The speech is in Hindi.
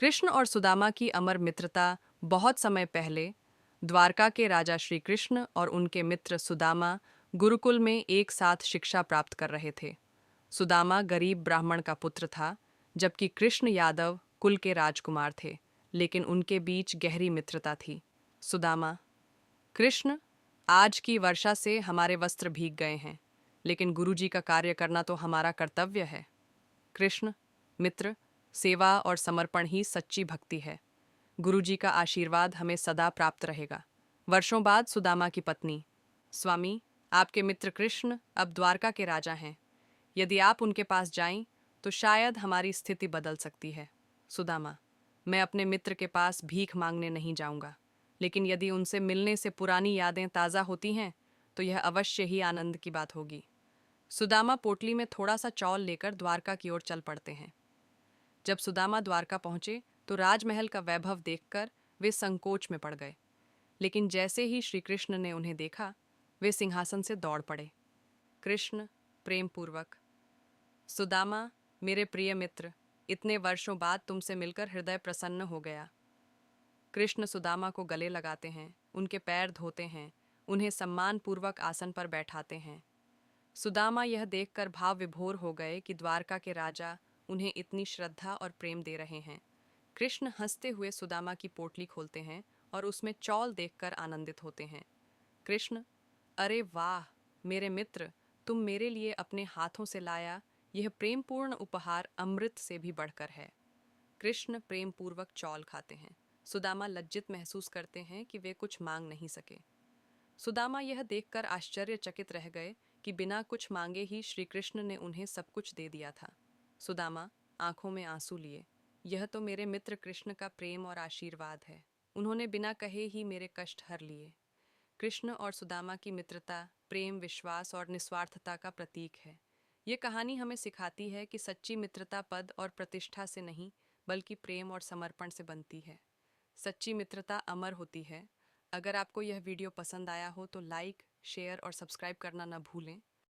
कृष्ण और सुदामा की अमर मित्रता बहुत समय पहले द्वारका के राजा श्री कृष्ण और उनके मित्र सुदामा गुरुकुल में एक साथ शिक्षा प्राप्त कर रहे थे। सुदामा गरीब ब्राह्मण का पुत्र था, जबकि कृष्ण यादव कुल के राजकुमार थे, लेकिन उनके बीच गहरी मित्रता थी। सुदामा: कृष्ण, आज की वर्षा से हमारे वस्त्र भीग गए हैं, लेकिन गुरुजी का कार्य करना तो हमारा कर्तव्य है। कृष्ण: मित्र, सेवा और समर्पण ही सच्ची भक्ति है। गुरुजी का आशीर्वाद हमें सदा प्राप्त रहेगा। वर्षों बाद सुदामा की पत्नी: स्वामी, आपके मित्र कृष्ण अब द्वारका के राजा हैं। यदि आप उनके पास जाएं, तो शायद हमारी स्थिति बदल सकती है। सुदामा: मैं अपने मित्र के पास भीख मांगने नहीं जाऊंगा, लेकिन यदि उनसे मिलने से पुरानी यादें ताज़ा होती हैं, तो यह अवश्य ही आनंद की बात होगी। सुदामा पोटली में थोड़ा सा चौल लेकर द्वारका की ओर चल पड़ते हैं। जब सुदामा द्वारका पहुंचे, तो राजमहल का वैभव देखकर वे संकोच में पड़ गए, लेकिन जैसे ही श्री कृष्ण ने उन्हें देखा, वे सिंहासन से दौड़ पड़े। कृष्ण प्रेम पूर्वक: सुदामा, मेरे प्रिय मित्र, इतने वर्षों बाद तुमसे मिलकर हृदय प्रसन्न हो गया। कृष्ण सुदामा को गले लगाते हैं, उनके पैर धोते हैं, उन्हें सम्मान पूर्वक आसन पर बैठाते हैं। सुदामा यह देखकर भाव विभोर हो गए कि द्वारका के राजा उन्हें इतनी श्रद्धा और प्रेम दे रहे हैं। कृष्ण हंसते हुए सुदामा की पोटली खोलते हैं और उसमें चौल देखकर आनंदित होते हैं। कृष्ण: अरे वाह मेरे मित्र, तुम मेरे लिए अपने हाथों से लाया यह प्रेमपूर्ण उपहार अमृत से भी बढ़कर है। कृष्ण प्रेम पूर्वक चौल खाते हैं। सुदामा लज्जित महसूस करते हैं कि वे कुछ मांग नहीं सके। सुदामा यह देखकर आश्चर्यचकित रह गए कि बिना कुछ मांगे ही श्री कृष्ण ने उन्हें सब कुछ दे दिया था। सुदामा आंखों में आंसू लिए: यह तो मेरे मित्र कृष्ण का प्रेम और आशीर्वाद है। उन्होंने बिना कहे ही मेरे कष्ट हर लिए। कृष्ण और सुदामा की मित्रता प्रेम, विश्वास और निस्वार्थता का प्रतीक है। ये कहानी हमें सिखाती है कि सच्ची मित्रता पद और प्रतिष्ठा से नहीं, बल्कि प्रेम और समर्पण से बनती है। सच्ची मित्रता अमर होती है। अगर आपको यह वीडियो पसंद आया हो तो लाइक, शेयर और सब्सक्राइब करना न भूलें।